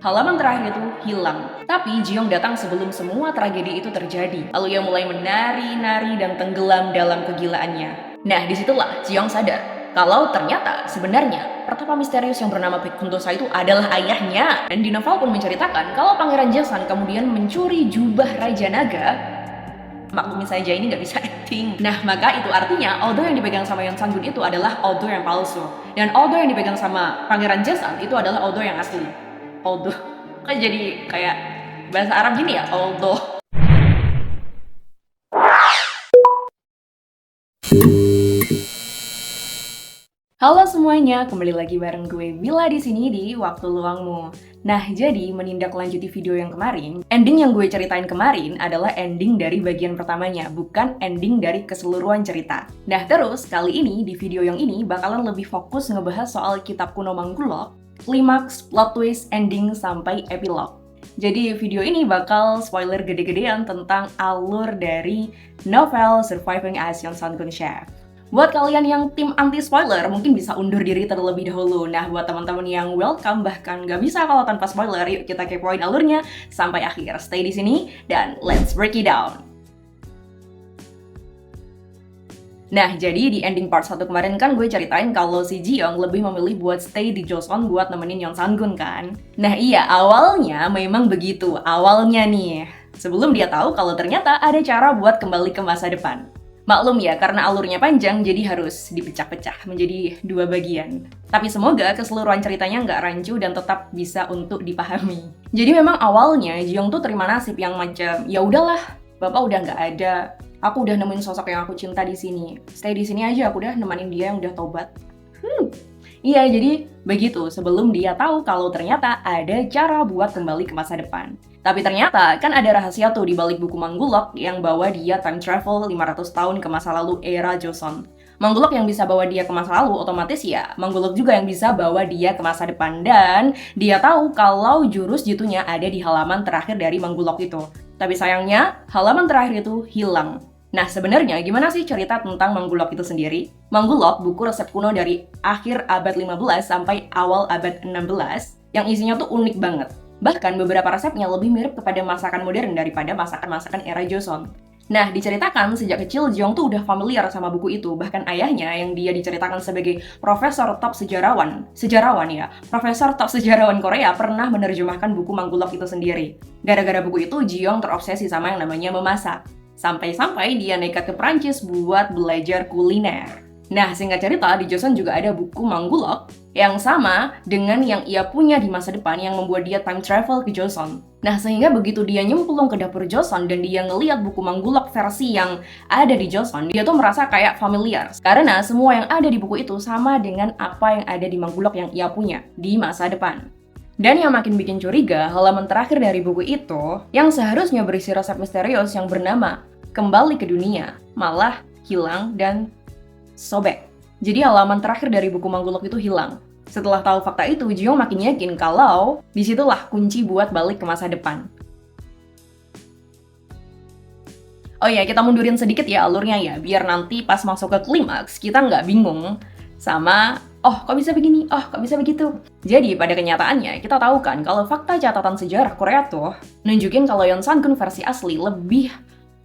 Halaman terakhir itu hilang. Tapi Jiong datang sebelum semua tragedi itu terjadi. Lalu ia mulai menari-nari dan tenggelam dalam kegilaannya. Nah, disitulah Jiong sadar kalau ternyata sebenarnya pertapa misterius yang bernama Baek Jundosa itu adalah ayahnya. Dan di novel pun menceritakan kalau Pangeran Jason kemudian mencuri jubah Raja Naga. Maklumin saja ini nggak bisa acting. Nah, maka itu artinya Aldo yang dipegang sama Yeon Sang-gun itu adalah Aldo yang palsu. Dan Aldo yang dipegang sama Pangeran Jason itu adalah Aldo yang asli. Aldo. Kan jadi kayak bahasa Arab gini ya, Aldo. Halo semuanya, kembali lagi bareng gue Mila di sini di Waktu Luangmu. Nah, jadi menindaklanjuti video yang kemarin, ending yang gue ceritain kemarin adalah ending dari bagian pertamanya, bukan ending dari keseluruhan cerita. Nah, terus kali ini di video yang ini bakalan lebih fokus ngebahas soal kitab kuno Manggulok, klimaks, plot twist, ending sampai epilog. Jadi video ini bakal spoiler gede-gedean tentang alur dari novel Surviving as Yeon Sang-gun Chef. Buat kalian yang tim anti-spoiler, mungkin bisa undur diri terlebih dahulu. Nah, buat teman-teman yang welcome, bahkan nggak bisa kalau tanpa spoiler, yuk kita kepoin alurnya sampai akhir. Stay di sini, dan let's break it down. Nah, jadi di ending part 1 kemarin kan gue ceritain kalau si Jiong lebih memilih buat stay di Joseon buat nemenin Yeon Sang-gun kan. Nah iya, awalnya memang begitu. Awalnya nih, sebelum dia tahu kalau ternyata ada cara buat kembali ke masa depan. Maklum ya, karena alurnya panjang, jadi harus dipecah-pecah menjadi 2 bagian. Tapi semoga keseluruhan ceritanya nggak rancu dan tetap bisa untuk dipahami. Jadi memang awalnya Jiong tuh terima nasib yang macam, ya udahlah, bapak udah nggak ada, aku udah nemuin sosok yang aku cinta di sini. Stay di sini aja, aku udah nemenin dia yang udah tobat. Iya, jadi begitu sebelum dia tahu kalau ternyata ada cara buat kembali ke masa depan. Tapi ternyata kan ada rahasia tuh di balik buku Manggulok yang bawa dia time travel 500 tahun ke masa lalu era Joseon. Manggulok yang bisa bawa dia ke masa lalu, otomatis ya Manggulok juga yang bisa bawa dia ke masa depan. Dan dia tahu kalau jurus jitunya ada di halaman terakhir dari Manggulok itu. Tapi sayangnya, halaman terakhir itu hilang. Nah, sebenarnya gimana sih cerita tentang Manggulok itu sendiri? Manggulok, buku resep kuno dari akhir abad 15 sampai awal abad 16, yang isinya tuh unik banget. Bahkan beberapa resepnya lebih mirip kepada masakan modern daripada masakan-masakan era Joseon. Nah, diceritakan sejak kecil Jiong tuh udah familiar sama buku itu. Bahkan ayahnya yang dia diceritakan sebagai profesor top sejarawan Korea pernah menerjemahkan buku Manggulok itu sendiri. Gara-gara buku itu, Jiong terobsesi sama yang namanya memasak. Sampai-sampai dia nekat ke Prancis buat belajar kuliner. Nah, singkat cerita, di Joseon juga ada buku Manggulok yang sama dengan yang ia punya di masa depan yang membuat dia time travel ke Joseon. Nah, sehingga begitu dia nyemplung ke dapur Joseon dan dia ngeliat buku Manggulok versi yang ada di Joseon, dia tuh merasa kayak familiar. Karena semua yang ada di buku itu sama dengan apa yang ada di Manggulok yang ia punya di masa depan. Dan yang makin bikin curiga, halaman terakhir dari buku itu, yang seharusnya berisi resep misterius yang bernama Kembali ke Dunia, malah hilang dan sobek. Jadi halaman terakhir dari buku Manggulok itu hilang. Setelah tahu fakta itu, Jiong makin yakin kalau disitulah kunci buat balik ke masa depan. Oh ya, kita mundurin sedikit ya alurnya ya, biar nanti pas masuk ke klimaks, kita nggak bingung sama oh, kok bisa begini? Oh, kok bisa begitu? Jadi, pada kenyataannya, kita tahu kan kalau fakta catatan sejarah Korea tuh nunjukin kalau Yeon Sang-gun versi asli lebih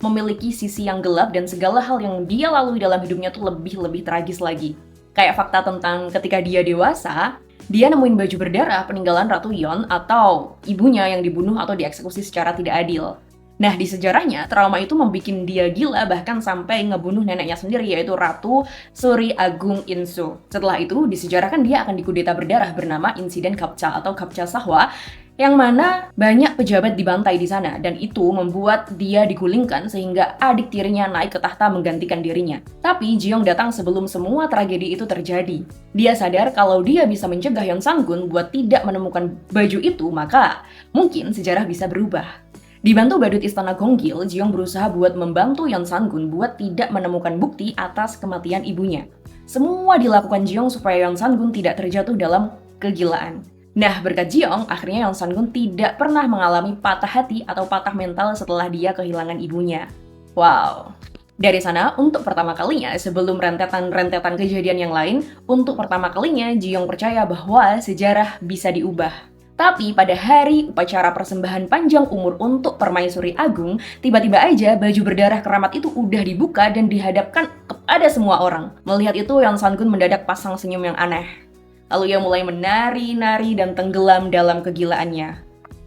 memiliki sisi yang gelap dan segala hal yang dia lalui dalam hidupnya tuh lebih tragis lagi. Kayak fakta tentang ketika dia dewasa, dia nemuin baju berdarah peninggalan Ratu Yeon atau ibunya yang dibunuh atau dieksekusi secara tidak adil. Nah, di sejarahnya, trauma itu membuat dia gila bahkan sampai ngebunuh neneknya sendiri, yaitu Ratu Suri Agung Insu. Setelah itu, disejarahkan dia akan dikudeta berdarah bernama Insiden Kapcha atau Kapcha Sahwa, yang mana banyak pejabat dibantai di sana, dan itu membuat dia digulingkan sehingga adik tirinya naik ke tahta menggantikan dirinya. Tapi Jiong datang sebelum semua tragedi itu terjadi. Dia sadar kalau dia bisa mencegah Yeon Sang-gun buat tidak menemukan baju itu, maka mungkin sejarah bisa berubah. Dibantu badut istana Gonggil, Jiong berusaha buat membantu Yeon Sang-gun buat tidak menemukan bukti atas kematian ibunya. Semua dilakukan Jiong supaya Yeon Sang-gun tidak terjatuh dalam kegilaan. Nah, berkat Jiong, akhirnya Yeon Sang-gun tidak pernah mengalami patah hati atau patah mental setelah dia kehilangan ibunya. Wow. Dari sana, untuk pertama kalinya, sebelum rentetan-rentetan kejadian yang lain, untuk pertama kalinya Jiong percaya bahwa sejarah bisa diubah. Tapi pada hari upacara persembahan panjang umur untuk Permaisuri Agung, tiba-tiba aja baju berdarah keramat itu udah dibuka dan dihadapkan kepada semua orang. Melihat itu, Yeon Sang-gun mendadak pasang senyum yang aneh. Lalu ia mulai menari-nari dan tenggelam dalam kegilaannya.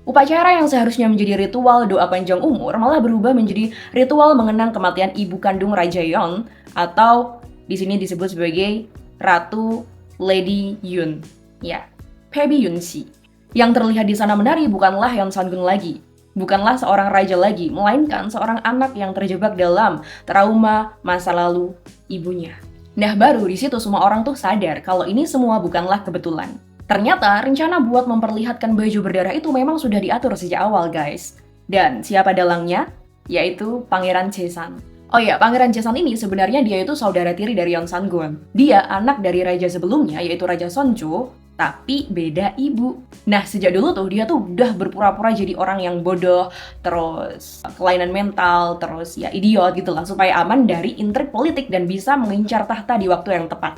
Upacara yang seharusnya menjadi ritual doa panjang umur malah berubah menjadi ritual mengenang kematian ibu kandung Raja Yeon, atau di sini disebut sebagai Ratu Lady Yoon. Ya, Baby Yoon-si. Yang terlihat di sana menari bukanlah Yeon Sang-gun lagi, bukanlah seorang raja lagi, melainkan seorang anak yang terjebak dalam trauma masa lalu ibunya. Nah, baru di situ semua orang tuh sadar kalau ini semua bukanlah kebetulan. Ternyata rencana buat memperlihatkan baju berdarah itu memang sudah diatur sejak awal, guys. Dan siapa dalangnya? Yaitu Pangeran Jaesan. Oh ya, Pangeran Jaesan ini sebenarnya dia itu saudara tiri dari Yeon Sang-gun. Dia anak dari raja sebelumnya, yaitu Raja Sonjo, tapi beda ibu. Nah, sejak dulu tuh dia tuh udah berpura-pura jadi orang yang bodoh, terus kelainan mental, terus ya idiot gitu lah, supaya aman dari intrik politik dan bisa mengincar tahta di waktu yang tepat.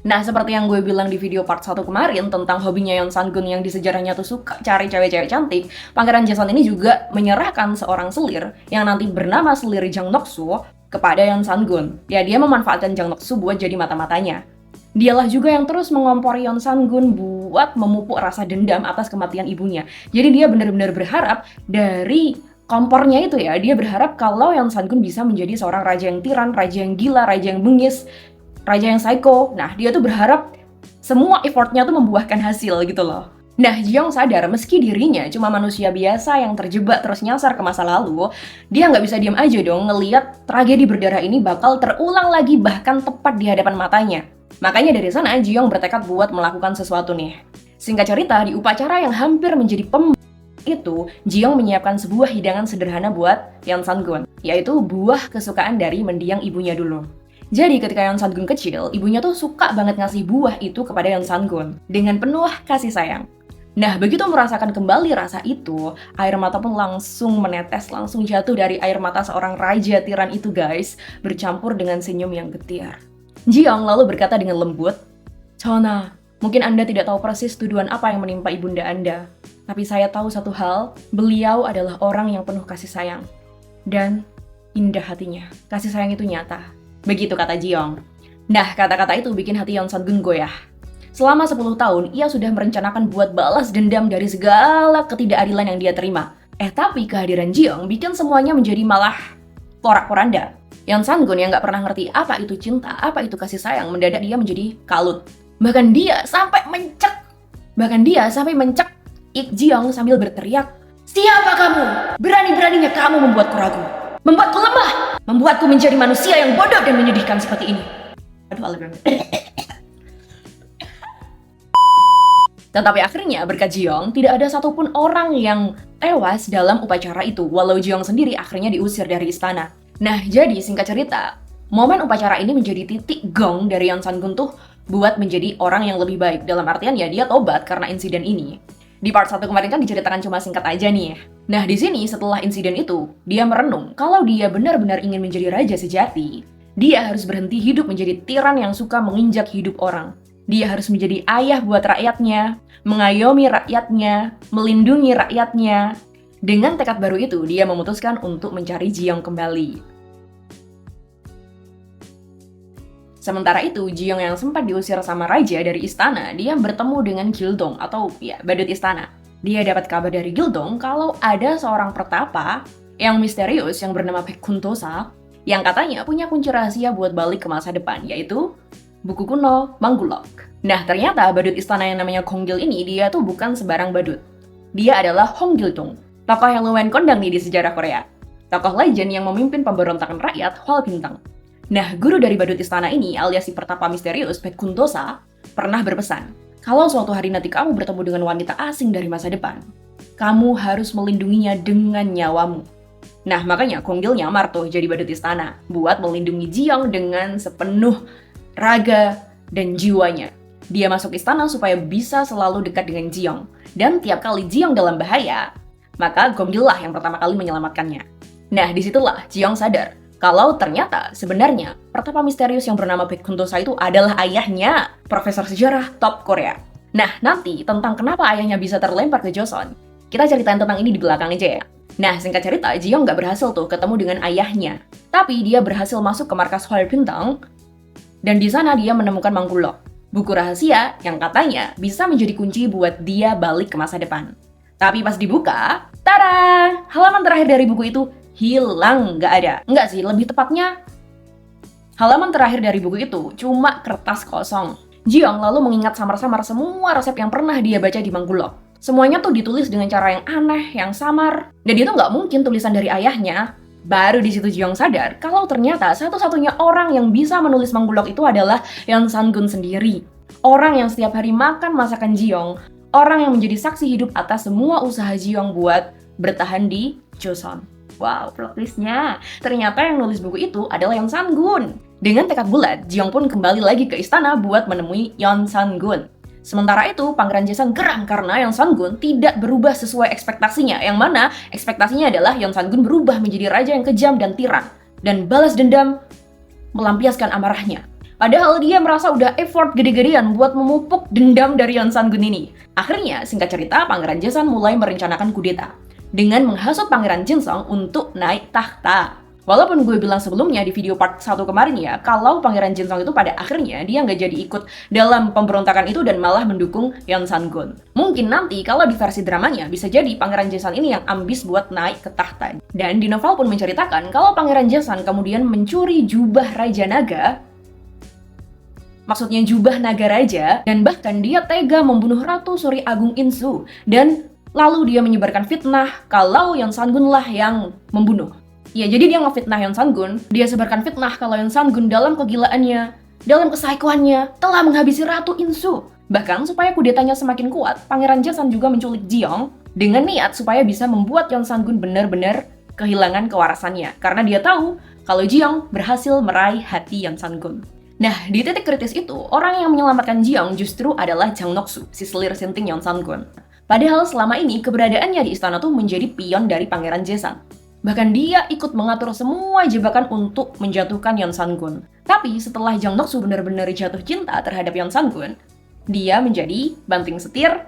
Nah, seperti yang gue bilang di video part 1 kemarin tentang hobinya Yeon Sang-gun yang di sejarahnya tuh suka cari cewek-cewek cantik, Pangeran Jaesan ini juga menyerahkan seorang selir yang nanti bernama selir Jang Nok-soo kepada Yeon Sang-gun. Ya, dia memanfaatkan Jang Nok-soo buat jadi mata-matanya. Dialah juga yang terus mengompori Yeon Sang-gun buat memupuk rasa dendam atas kematian ibunya. Jadi dia benar-benar berharap dari kompornya itu ya, dia berharap kalau Yeon Sang-gun bisa menjadi seorang raja yang tiran, raja yang gila, raja yang bengis, raja yang psycho. Nah, dia tuh berharap semua effortnya tuh membuahkan hasil gitu loh. Nah, Jeong sadar meski dirinya cuma manusia biasa yang terjebak terus nyasar ke masa lalu, dia nggak bisa diam aja dong ngeliat tragedi berdarah ini bakal terulang lagi bahkan tepat di hadapan matanya. Makanya dari sana, Jeong bertekad buat melakukan sesuatu nih. Singkat cerita, di upacara yang hampir menjadi itu, Jeong menyiapkan sebuah hidangan sederhana buat Yeon Sang-gun, yaitu buah kesukaan dari mendiang ibunya dulu. Jadi ketika Yeon Sang-gun kecil, ibunya tuh suka banget ngasih buah itu kepada Yeon Sang-gun dengan penuh kasih sayang. Nah, begitu merasakan kembali rasa itu, air mata pun langsung menetes, langsung jatuh dari air mata seorang raja tiran itu, guys, bercampur dengan senyum yang getir. Jeong lalu berkata dengan lembut, "Chona, mungkin Anda tidak tahu persis tuduhan apa yang menimpa ibunda Anda. Tapi saya tahu satu hal, beliau adalah orang yang penuh kasih sayang. Dan indah hatinya. Kasih sayang itu nyata." Begitu kata Jeong. Nah, kata-kata itu bikin hati Yeon Sang-gun goyah. Selama 10 tahun, ia sudah merencanakan buat balas dendam dari segala ketidakadilan yang dia terima. Tapi kehadiran Jeong bikin semuanya menjadi malah porak-poranda. Yeon Sang-gun yang nggak pernah ngerti apa itu cinta, apa itu kasih sayang, mendadak dia menjadi kalut. Bahkan dia sampai mencek Ik Jeong sambil berteriak, "Siapa kamu? Berani-beraninya kamu membuatku ragu, membuatku lemah, membuatku menjadi manusia yang bodoh dan menyedihkan seperti ini." Aduh, Tetapi akhirnya berkat Jeong, tidak ada satupun orang yang tewas dalam upacara itu, walau Jeong sendiri akhirnya diusir dari istana. Nah, jadi singkat cerita, momen upacara ini menjadi titik gong dari Yeon Sang-gun tuh buat menjadi orang yang lebih baik. Dalam artian ya dia tobat karena insiden ini. Di part 1 kemarin kan diceritakan cuma singkat aja nih ya. Nah, di sini setelah insiden itu, dia merenung kalau dia benar-benar ingin menjadi raja sejati, dia harus berhenti hidup menjadi tiran yang suka menginjak hidup orang. Dia harus menjadi ayah buat rakyatnya, mengayomi rakyatnya, melindungi rakyatnya. Dengan tekad baru itu, dia memutuskan untuk mencari Jeong kembali. Sementara itu, Jeong yang sempat diusir sama raja dari istana, dia bertemu dengan Gildong atau ya badut istana. Dia dapat kabar dari Gildong kalau ada seorang pertapa yang misterius yang bernama Baekhyun-dosa yang katanya punya kunci rahasia buat balik ke masa depan, yaitu buku kuno Manggulok. Nah, ternyata badut istana yang namanya Gong Gil ini dia tuh bukan sembarang badut. Dia adalah Hong Gil-dong, tokoh yang lumayan kondang nih di sejarah Korea. Tokoh legend yang memimpin pemberontakan rakyat Hwal Bintang. Nah, guru dari badut istana ini alias si pertapa misterius Baekhyun-dosa pernah berpesan, kalau suatu hari nanti kamu bertemu dengan wanita asing dari masa depan, kamu harus melindunginya dengan nyawamu. Nah, makanya Gong Gil nyamar tuh jadi badut istana buat melindungi Jeong dengan sepenuh raga dan jiwanya. Dia masuk istana supaya bisa selalu dekat dengan Jeong. Dan tiap kali Jeong dalam bahaya, maka Gong Gil lah yang pertama kali menyelamatkannya. Nah, disitulah Jeong sadar kalau ternyata sebenarnya pertapa misterius yang bernama Baekhyun-dosa itu adalah ayahnya, profesor sejarah top Korea. Nah, nanti tentang kenapa ayahnya bisa terlempar ke Joseon, kita ceritain tentang ini di belakang aja ya. Nah, singkat cerita, Ji-young nggak berhasil tuh ketemu dengan ayahnya. Tapi dia berhasil masuk ke markas Hwal Bintang, dan di sana dia menemukan Mangkulok, buku rahasia yang katanya bisa menjadi kunci buat dia balik ke masa depan. Tapi pas dibuka, tada! Halaman terakhir dari buku itu hilang, nggak ada. Nggak sih, lebih tepatnya halaman terakhir dari buku itu cuma kertas kosong. Ji-young lalu mengingat samar-samar semua resep yang pernah dia baca di Mangkulok. Semuanya tuh ditulis dengan cara yang aneh, yang samar, dan itu nggak mungkin tulisan dari ayahnya. Baru di situ Ji-young sadar kalau ternyata satu-satunya orang yang bisa menulis Mangkulok itu adalah Yeon Sang-gun sendiri. Orang yang setiap hari makan masakan Ji-young, orang yang menjadi saksi hidup atas semua usaha Ji-young buat bertahan di Joseon. Wow, plot twist-nya. Ternyata yang nulis buku itu adalah Yeon Sang-gun. Dengan tekad bulat, Ji-young pun kembali lagi ke istana buat menemui Yeon Sang-gun. Sementara itu, Pangeran Jaesan geram karena Yeon Sang-gun tidak berubah sesuai ekspektasinya, yang mana ekspektasinya adalah Yeon Sang-gun berubah menjadi raja yang kejam dan tiran, dan balas dendam melampiaskan amarahnya. Padahal dia merasa udah effort gede-gedean buat memupuk dendam dari Yeon Sang-gun ini. Akhirnya, singkat cerita, Pangeran Jaesan mulai merencanakan kudeta dengan menghasut Pangeran Jinsong untuk naik tahta. Walaupun gue bilang sebelumnya di video part 1 kemarin ya, kalau Pangeran Jinsong itu pada akhirnya dia nggak jadi ikut dalam pemberontakan itu dan malah mendukung Yeon Sang-gun. Mungkin nanti kalau di versi dramanya bisa jadi Pangeran Jaesan ini yang ambis buat naik ke tahta. Dan di novel pun menceritakan kalau Pangeran Jaesan kemudian mencuri jubah Raja Naga, maksudnya jubah naga raja, dan bahkan dia tega membunuh Ratu Suri Agung Insu, dan lalu dia menyebarkan fitnah kalau Yeon Sang-gun lah yang membunuh. Ya, jadi dia ngefitnah Yeon Sang-gun, dia sebarkan fitnah kalau Yeon Sang-gun dalam kegilaannya, dalam kesaikoannya, telah menghabisi Ratu Insu. Bahkan supaya kudetanya semakin kuat, Pangeran Jaesan juga menculik Ji-young dengan niat supaya bisa membuat Yeon Sang-gun benar-benar kehilangan kewarasannya. Karena dia tahu kalau Ji-young berhasil meraih hati Yeon Sang-gun. Nah, di titik kritis itu, orang yang menyelamatkan Ji-young justru adalah Jang Nok-su, si selir sinting Yeon Sang-gun. Padahal selama ini keberadaannya di istana tuh menjadi pion dari Pangeran Jaesan. Bahkan dia ikut mengatur semua jebakan untuk menjatuhkan Yeon Sang-gun. Tapi setelah Jang Nok-su benar-benar jatuh cinta terhadap Yeon Sang-gun, dia menjadi banting setir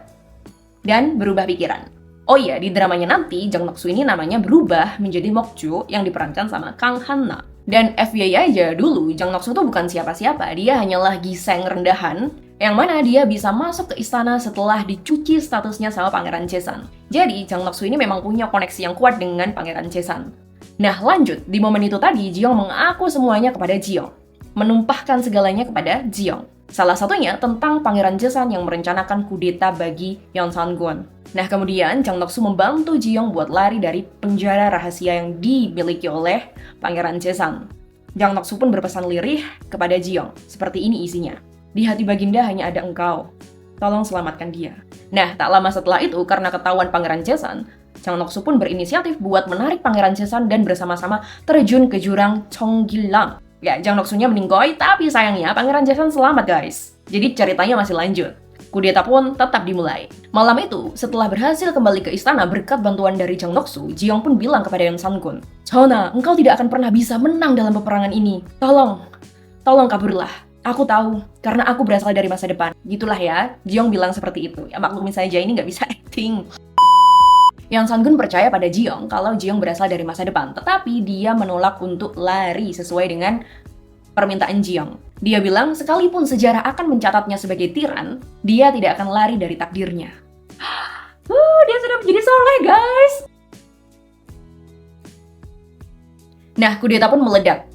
dan berubah pikiran. Oh iya, di dramanya nanti Jang Nok-su ini namanya berubah menjadi Mok-ju yang diperankan sama Kang Han-na. Dan FYI aja dulu, Jang Nok-su tuh bukan siapa-siapa, dia hanyalah giseng rendahan yang mana dia bisa masuk ke istana setelah dicuci statusnya sama Pangeran Jaesan. Jadi, Jang Nok-su ini memang punya koneksi yang kuat dengan Pangeran Jaesan. Nah, lanjut, di momen itu tadi, Ji-young mengaku semuanya kepada Ji-young, menumpahkan segalanya kepada Ji-young. Salah satunya tentang Pangeran Jaesan yang merencanakan kudeta bagi Yeon Sang-gun. Nah, kemudian Jang Nok-su membantu Ji-young buat lari dari penjara rahasia yang dimiliki oleh Pangeran Jaesan. Jang Nok-su pun berpesan lirih kepada Ji-young, seperti ini isinya. Di hati Baginda hanya ada engkau. Tolong selamatkan dia. Nah, tak lama setelah itu, karena ketahuan Pangeran Jaesan, Jang Nok-su pun berinisiatif buat menarik Pangeran Jaesan dan bersama-sama terjun ke jurang Cheonggilang. Ya, Jang Nok-sunya meninggoy, tapi sayangnya Pangeran Jaesan selamat guys. Jadi ceritanya masih lanjut. Kudeta pun tetap dimulai. Malam itu, setelah berhasil kembali ke istana berkat bantuan dari Jang Nok-su, Ji-young pun bilang kepada Yeon Sang-gun, "Chona, engkau tidak akan pernah bisa menang dalam peperangan ini. Tolong kaburlah. Aku tahu, karena aku berasal dari masa depan." Gitulah ya, Ji-young bilang seperti itu. Ya maklumin saja, ini nggak bisa acting. Yeon Sang-gun percaya pada Ji-young kalau Ji-young berasal dari masa depan, tetapi dia menolak untuk lari sesuai dengan permintaan Ji-young. Dia bilang sekalipun sejarah akan mencatatnya sebagai tiran, dia tidak akan lari dari takdirnya. Dia sudah menjadi soleh, guys! Nah, kudeta pun meledak.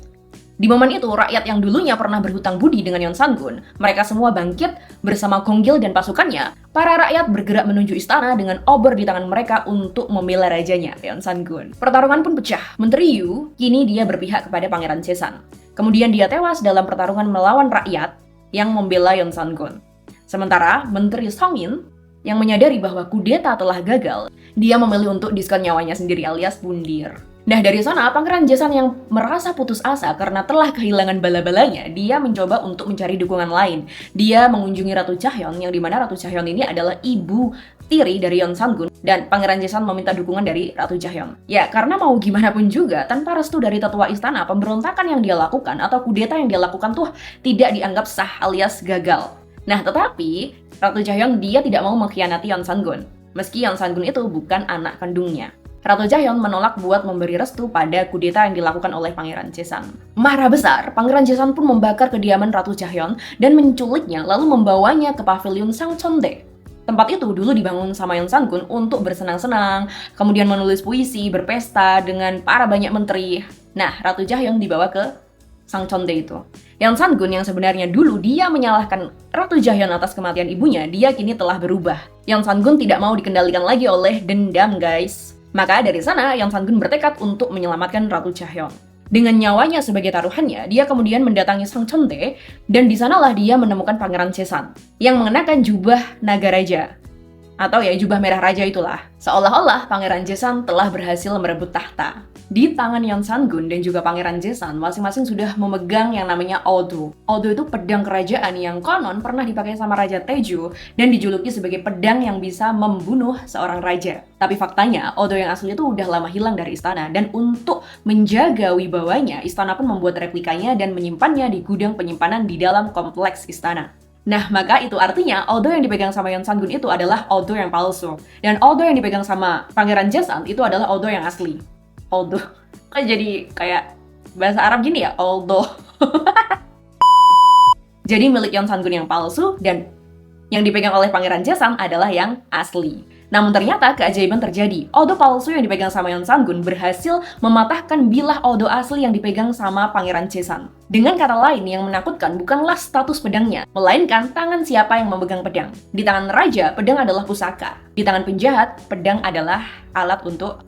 Di momen itu, rakyat yang dulunya pernah berhutang budi dengan Yeon Sang-gun, mereka semua bangkit bersama Gong Gil dan pasukannya. Para rakyat bergerak menuju istana dengan obor di tangan mereka untuk membela rajanya, Yeon Sang-gun. Pertarungan pun pecah. Menteri Yu, kini dia berpihak kepada Pangeran Jaesan. Kemudian dia tewas dalam pertarungan melawan rakyat yang membela Yeon Sang-gun. Sementara, Menteri Song-in, yang menyadari bahwa kudeta telah gagal, dia memilih untuk diskon nyawanya sendiri alias bundir. Nah, dari sana, Pangeran Jaesan yang merasa putus asa karena telah kehilangan bala-balanya, dia mencoba untuk mencari dukungan lain. Dia mengunjungi Ratu Chaeyeon, yang dimana Ratu Chaeyeon ini adalah ibu tiri dari Yeon Sang-gun, dan Pangeran Jaesan meminta dukungan dari Ratu Chaeyeon. Ya, karena mau gimana pun juga, tanpa restu dari tetua istana, pemberontakan yang dia lakukan atau kudeta yang dia lakukan tuh tidak dianggap sah alias gagal. Nah, tetapi Ratu Jaehyun dia tidak mau mengkhianati Yeon Sang-gun, meski Yeon Sang-gun itu bukan anak kandungnya. Ratu Jaehyun menolak buat memberi restu pada kudeta yang dilakukan oleh Pangeran Jaesan. Marah besar, Pangeran Jaesan pun membakar kediaman Ratu Jaehyun dan menculiknya lalu membawanya ke pavilion Sangcheondae. Tempat itu dulu dibangun sama Yeon Sang-gun untuk bersenang-senang, kemudian menulis puisi, berpesta dengan para banyak menteri. Nah, Ratu Jaehyun dibawa ke Sangcheondae itu. Yeon Sang-gun yang sebenarnya dulu dia menyalahkan Ratu Jaehyun atas kematian ibunya, dia kini telah berubah. Yeon Sang-gun tidak mau dikendalikan lagi oleh dendam, guys. Maka dari sana, Yeon Sang-gun bertekad untuk menyelamatkan Ratu Jaehyun. Dengan nyawanya sebagai taruhannya, dia kemudian mendatangi Sangcheondae, dan di sanalah dia menemukan Pangeran Jaesan yang mengenakan jubah naga raja. Atau ya jubah merah raja itulah. Seolah-olah Pangeran Jaesan telah berhasil merebut tahta. Di tangan Yeon Sang-gun dan juga Pangeran Jaesan masing-masing sudah memegang yang namanya Odo. Odo itu pedang kerajaan yang konon pernah dipakai sama Raja Taeju dan dijuluki sebagai pedang yang bisa membunuh seorang raja. Tapi faktanya, Odo yang asli itu udah lama hilang dari istana, dan untuk menjaga wibawanya, istana pun membuat replikanya dan menyimpannya di gudang penyimpanan di dalam kompleks istana. Nah, maka itu artinya Odo yang dipegang sama Yeon Sang-gun itu adalah Odo yang palsu. Dan Odo yang dipegang sama Pangeran Jaesan itu adalah Odo yang asli. Odo. Kok jadi kayak bahasa Arab gini ya? Odo. Jadi milik Yeon Sang-gun yang palsu dan yang dipegang oleh Pangeran Jaesan adalah yang asli. Namun ternyata keajaiban terjadi. Odo palsu yang dipegang sama Yeon Sang-gun berhasil mematahkan bilah Odo asli yang dipegang sama Pangeran Jaesan. Dengan kata lain, yang menakutkan bukanlah status pedangnya, melainkan tangan siapa yang memegang pedang. Di tangan raja, pedang adalah pusaka. Di tangan penjahat, pedang adalah alat untuk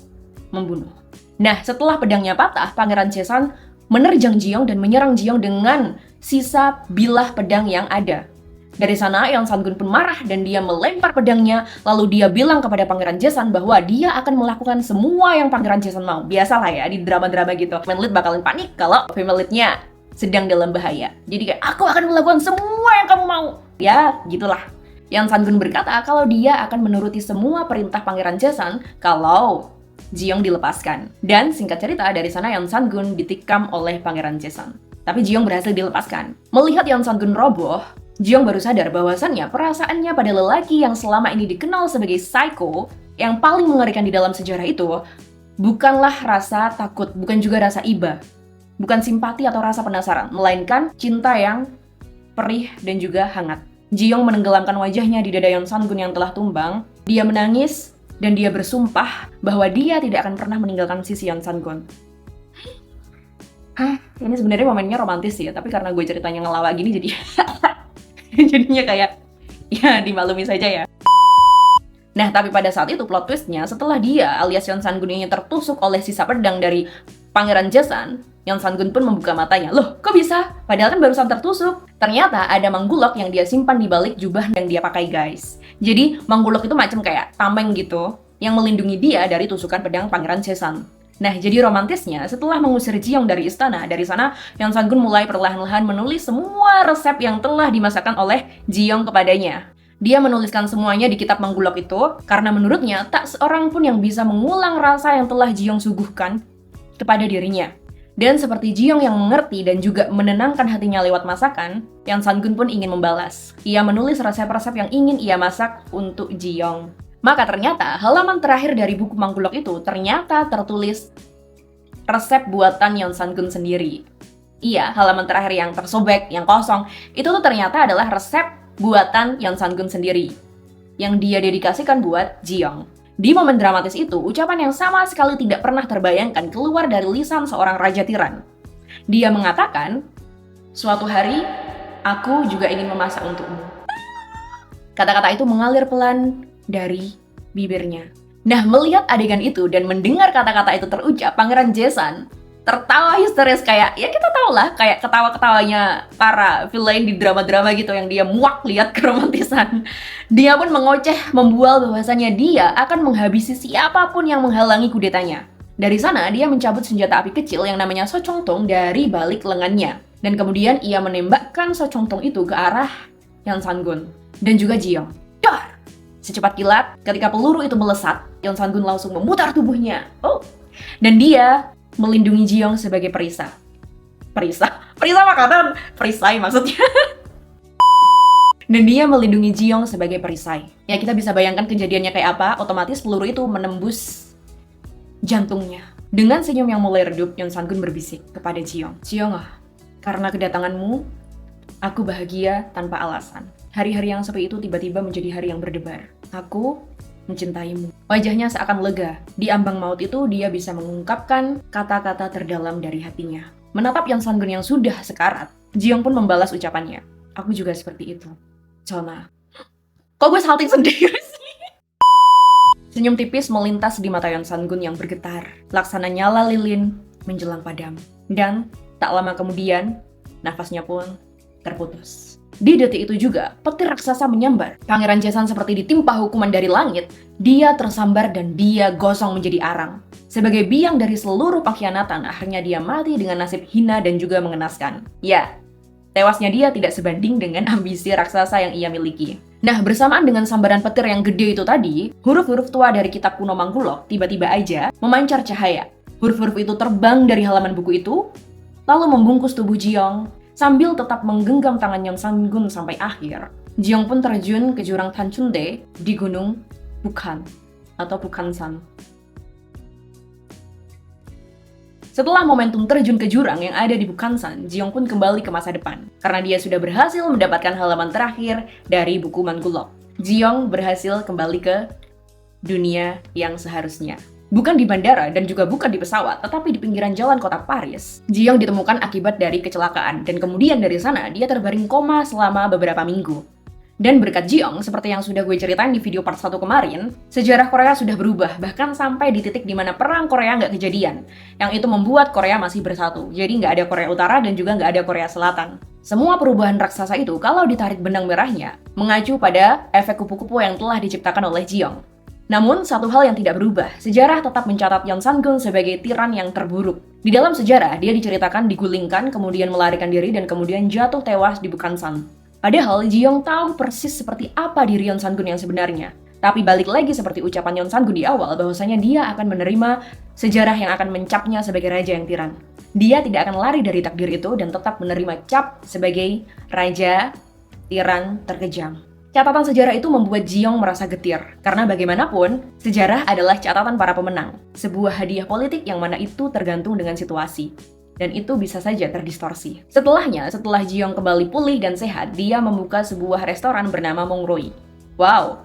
membunuh. Nah, setelah pedangnya patah, Pangeran Jaesan menerjang Ji Young dan menyerang Ji Young dengan sisa bilah pedang yang ada. Dari sana, Yeon Sang-gun pun marah dan dia melempar pedangnya, lalu dia bilang kepada Pangeran Jaesan bahwa dia akan melakukan semua yang Pangeran Jaesan mau. Biasalah ya, di drama-drama gitu. Female lead bakalan panik kalau female lead-nya sedang dalam bahaya. Jadi kayak, aku akan melakukan semua yang kamu mau. Ya, gitulah. Yeon Sang-gun berkata kalau dia akan menuruti semua perintah Pangeran Jaesan kalau Ji Young dilepaskan. Dan singkat cerita, dari sana Yeon Sang-gun ditikam oleh Pangeran Jaesan. Tapi Ji Young berhasil dilepaskan. Melihat Yeon Sang-gun roboh, Ji Young baru sadar bahwasannya perasaannya pada lelaki yang selama ini dikenal sebagai psycho, yang paling mengerikan di dalam sejarah itu, bukanlah rasa takut, bukan juga rasa iba, bukan simpati atau rasa penasaran, melainkan cinta yang perih dan juga hangat. Ji Young menenggelamkan wajahnya di dada Yeon Sang-gun yang telah tumbang. Dia menangis dan dia bersumpah bahwa dia tidak akan pernah meninggalkan sisi Yeon Sang-gun. Ini sebenarnya momennya romantis ya, tapi karena gue ceritanya ngelawak gini jadi jadinya kayak ya dimaklumi saja ya. Nah, tapi pada saat itu plot twistnya, setelah dia alias Yeon Sang-gun ini tertusuk oleh sisa pedang dari Pangeran Jaesan, Yeon Sang-gun pun membuka matanya. Loh, kok bisa? Padahal kan barusan tertusuk. Ternyata ada manggulok yang dia simpan di balik jubah yang dia pakai, guys. Jadi, manggulok itu macam kayak tameng gitu, yang melindungi dia dari tusukan pedang Pangeran Jaesan. Nah, jadi romantisnya, setelah mengusir Ji Young dari istana, dari sana, Yeon Sang-gun mulai perlahan-lahan menulis semua resep yang telah dimasakkan oleh Ji Young kepadanya. Dia menuliskan semuanya di kitab manggulok itu, karena menurutnya, tak seorang pun yang bisa mengulang rasa yang telah Ji Young suguhkan kepada dirinya. Dan seperti Ji Young yang mengerti dan juga menenangkan hatinya lewat masakan, Yeon Sang-gun pun ingin membalas. Ia menulis resep-resep yang ingin ia masak untuk Ji Young. Maka ternyata halaman terakhir dari buku manggulok itu ternyata tertulis resep buatan Yeon Sang-gun sendiri. Iya, halaman terakhir yang tersobek, yang kosong, itu tuh ternyata adalah resep buatan Yeon Sang-gun sendiri yang dia dedikasikan buat Ji Young. Di momen dramatis itu, ucapan yang sama sekali tidak pernah terbayangkan keluar dari lisan seorang raja tiran. Dia mengatakan, "Suatu hari, aku juga ingin memasak untukmu." Kata-kata itu mengalir pelan dari bibirnya. Nah, melihat adegan itu dan mendengar kata-kata itu terucap, Pangeran Jaesan tertawa histeris kayak, ya kita tau lah, kayak ketawa-ketawanya para villain di drama-drama gitu yang dia muak lihat keromantisan. Dia pun mengoceh, membual bahwasannya dia akan menghabisi siapapun yang menghalangi kudetanya. Dari sana, dia mencabut senjata api kecil yang namanya Sochongtong dari balik lengannya. Dan kemudian ia menembakkan Sochongtong itu ke arah Yeon Sang-gun dan juga Ji Young. Dar! Secepat kilat, ketika peluru itu melesat, Yeon Sang-gun langsung memutar tubuhnya. Dan dia melindungi Ji Young sebagai perisai. Perisai makanan, perisai maksudnya. Dan dia melindungi Ji-young sebagai perisai. Ya kita bisa bayangkan kejadiannya kayak apa, otomatis peluru itu menembus jantungnya. Dengan senyum yang mulai redup, Yeon Sang-gun berbisik kepada Ji-young. Ji-young, karena kedatanganmu, aku bahagia tanpa alasan. Hari-hari yang sepi itu tiba-tiba menjadi hari yang berdebar. Aku mencintaimu. Wajahnya seakan lega. Di ambang maut itu dia bisa mengungkapkan kata-kata terdalam dari hatinya. Menatap Yeon Sang-gun yang sudah sekarat, Ji-young pun membalas ucapannya. Aku juga seperti itu. Chona. Kok gue salting sendiri sih? Senyum tipis melintas di mata Yeon Sang-gun yang bergetar. Laksana nyala lilin menjelang padam. Dan tak lama kemudian, nafasnya pun terputus. Di detik itu juga, petir raksasa menyambar. Pangeran Jaesan seperti ditimpa hukuman dari langit. Dia tersambar dan dia gosong menjadi arang. Sebagai biang dari seluruh pengkhianatan, akhirnya dia mati dengan nasib hina dan juga mengenaskan. Ya, tewasnya dia tidak sebanding dengan ambisi raksasa yang ia miliki. Nah, bersamaan dengan sambaran petir yang gede itu tadi, huruf-huruf tua dari kitab kuno Mangkulok tiba-tiba aja memancar cahaya. Huruf-huruf itu terbang dari halaman buku itu, lalu membungkus tubuh Ji-young, sambil tetap menggenggam tangan Yeon Sang-gun sampai akhir. Ji-young pun terjun ke jurang Tanchundae di gunung Bukhan atau Bukhansan. Setelah momentum terjun ke jurang yang ada di Bukhansan, Ji-young pun kembali ke masa depan. Karena dia sudah berhasil mendapatkan halaman terakhir dari buku Mangkulok. Ji-young berhasil kembali ke dunia yang seharusnya. Bukan di bandara dan juga bukan di pesawat, tetapi di pinggiran jalan kota Paris. Ji-young ditemukan akibat dari kecelakaan, dan kemudian dari sana dia terbaring koma selama beberapa minggu. Dan berkat Ji-young, seperti yang sudah gue ceritain di video part 1 kemarin, sejarah Korea sudah berubah, bahkan sampai di titik dimana perang Korea nggak kejadian. Yang itu membuat Korea masih bersatu, jadi nggak ada Korea Utara dan juga nggak ada Korea Selatan. Semua perubahan raksasa itu, kalau ditarik benang merahnya, mengacu pada efek kupu-kupu yang telah diciptakan oleh Ji-young. Namun, satu hal yang tidak berubah, sejarah tetap mencatat Yeon Sang-gun sebagai tiran yang terburuk. Di dalam sejarah, dia diceritakan digulingkan, kemudian melarikan diri, dan kemudian jatuh tewas di Bukhansan. Padahal, Ji-young tahu persis seperti apa diri Yeon Sang-gun yang sebenarnya. Tapi balik lagi seperti ucapan Yeon Sang-gun di awal, bahwasanya dia akan menerima sejarah yang akan mencapnya sebagai raja yang tiran. Dia tidak akan lari dari takdir itu, dan tetap menerima cap sebagai raja tiran terkejam. Catatan sejarah itu membuat Ji-young merasa getir, karena bagaimanapun, sejarah adalah catatan para pemenang. Sebuah hadiah politik yang mana itu tergantung dengan situasi. Dan itu bisa saja terdistorsi. Setelahnya, setelah Ji-young kembali pulih dan sehat, dia membuka sebuah restoran bernama Mongroe. Wow.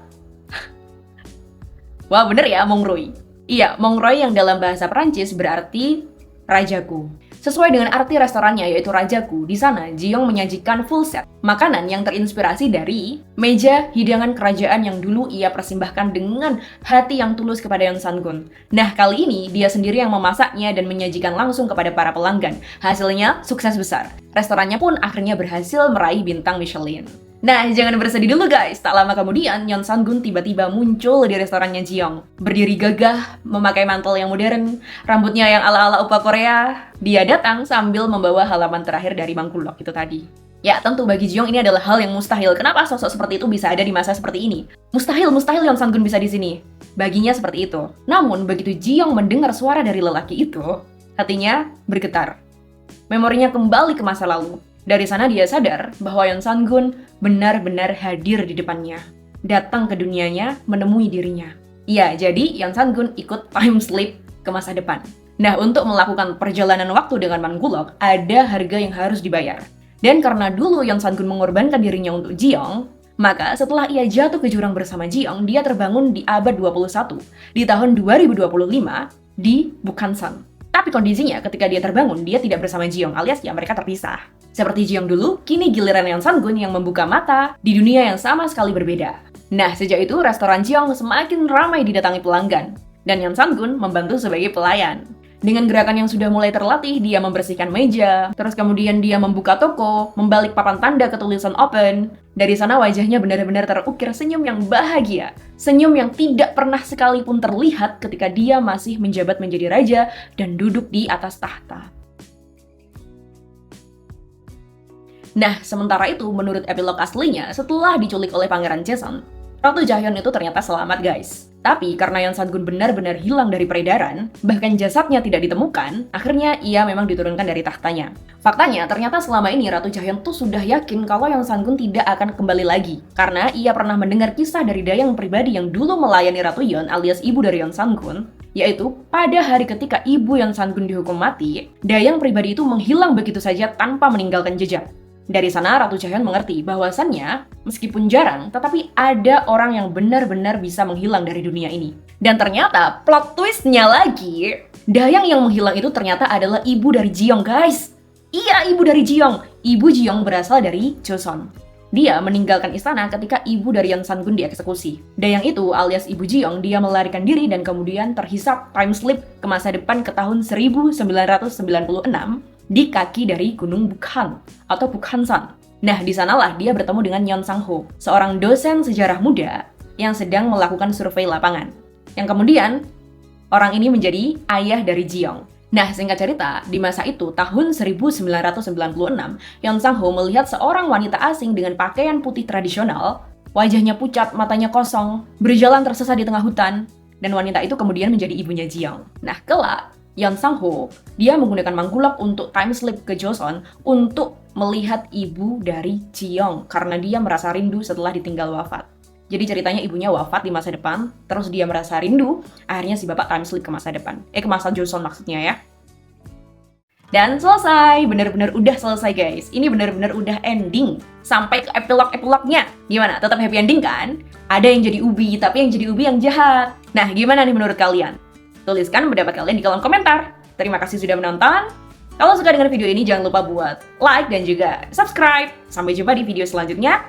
Wah, bener ya, Mongroe. Iya, Mongroe yang dalam bahasa Prancis berarti rajaku. Sesuai dengan arti restorannya yaitu rajaku, di sana Ji-young menyajikan full set makanan yang terinspirasi dari meja hidangan kerajaan yang dulu ia persembahkan dengan hati yang tulus kepada Yeon Sang-gun. Nah, kali ini dia sendiri yang memasaknya dan menyajikan langsung kepada para pelanggan. Hasilnya sukses besar. Restorannya pun akhirnya berhasil meraih bintang Michelin. Nah, jangan bersedih dulu guys. Tak lama kemudian, Yeon Sang-gun tiba-tiba muncul di restorannya Ji-young. Berdiri gagah, memakai mantel yang modern, rambutnya yang ala-ala upa Korea. Dia datang sambil membawa halaman terakhir dari Mangkulok itu tadi. Ya, tentu bagi Ji-young ini adalah hal yang mustahil. Kenapa sosok seperti itu bisa ada di masa seperti ini? Mustahil Yeon Sang-gun bisa di sini. Baginya seperti itu. Namun, begitu Ji-young mendengar suara dari lelaki itu, hatinya bergetar. Memorinya kembali ke masa lalu. Dari sana dia sadar bahwa Yeon Sang-gun benar-benar hadir di depannya. Datang ke dunianya, menemui dirinya. Iya, jadi Yeon Sang-gun ikut time slip ke masa depan. Nah, untuk melakukan perjalanan waktu dengan Mangkulok, ada harga yang harus dibayar. Dan karena dulu Yeon Sang-gun mengorbankan dirinya untuk Ji-young, maka setelah ia jatuh ke jurang bersama Ji-young, dia terbangun di abad 21, di tahun 2025, di Bukhansan. Tapi kondisinya ketika dia terbangun, dia tidak bersama Ji-young, alias ya mereka terpisah. Seperti Ji-young dulu, kini giliran Yeon Sang-gun yang membuka mata di dunia yang sama sekali berbeda. Nah, sejak itu restoran Ji-young semakin ramai didatangi pelanggan, dan Yeon Sang-gun membantu sebagai pelayan. Dengan gerakan yang sudah mulai terlatih, dia membersihkan meja, terus kemudian dia membuka toko, membalik papan tanda ketulisan open. Dari sana wajahnya benar-benar terukir senyum yang bahagia. Senyum yang tidak pernah sekalipun terlihat ketika dia masih menjabat menjadi raja dan duduk di atas tahta. Nah, sementara itu, menurut epilog aslinya, setelah diculik oleh Pangeran Jaesan, Ratu Jaehyun itu ternyata selamat guys. Tapi karena Yeon Sang-gun benar-benar hilang dari peredaran, bahkan jasadnya tidak ditemukan, akhirnya ia memang diturunkan dari tahtanya. Faktanya, ternyata selama ini Ratu Jaehyun tuh sudah yakin kalau Yeon Sang-gun tidak akan kembali lagi. Karena ia pernah mendengar kisah dari Dayang pribadi yang dulu melayani Ratu Yeon alias ibu dari Yeon Sang-gun, yaitu pada hari ketika ibu Yeon Sang-gun dihukum mati, Dayang pribadi itu menghilang begitu saja tanpa meninggalkan jejak. Dari sana Ratu Jaehyun mengerti bahwasannya meskipun jarang, tetapi ada orang yang benar-benar bisa menghilang dari dunia ini. Dan ternyata plot twistnya lagi, Dayang yang menghilang itu ternyata adalah ibu dari Ji-young guys. Iya, ibu dari Ji-young. Ibu Ji-young berasal dari Joseon. Dia meninggalkan istana ketika ibu dari Yeon Sang-gun dieksekusi. Dayang itu alias ibu Ji-young, dia melarikan diri dan kemudian terhisap time slip ke masa depan ke tahun 1996 di kaki dari Gunung Bukhan atau Bukhansan. Nah, di sanalah dia bertemu dengan Yeon Sang-ho, seorang dosen sejarah muda yang sedang melakukan survei lapangan. Yang kemudian, orang ini menjadi ayah dari Ji-young. Nah, singkat cerita, di masa itu, tahun 1996, Yeon Sang-ho melihat seorang wanita asing dengan pakaian putih tradisional, wajahnya pucat, matanya kosong, berjalan tersesat di tengah hutan, dan wanita itu kemudian menjadi ibunya Ji-young. Nah, kelak, Yeon Sang-ho, dia menggunakan Manggulak untuk time slip ke Joseon untuk melihat ibu dari Ji-young karena dia merasa rindu setelah ditinggal wafat. Jadi ceritanya ibunya wafat di masa depan, terus dia merasa rindu, akhirnya si bapak time slip ke masa depan. Ke masa Joseon maksudnya ya. Dan selesai, bener-bener udah selesai guys. Ini bener-bener udah ending. Sampai ke epilog-epilognya. Gimana? Tetap happy ending kan? Ada yang jadi Ubi, tapi yang jadi Ubi yang jahat. Nah, gimana nih menurut kalian? Tuliskan pendapat kalian di kolom komentar. Terima kasih sudah menonton. Kalau suka dengan video ini, jangan lupa buat like dan juga subscribe. Sampai jumpa di video selanjutnya.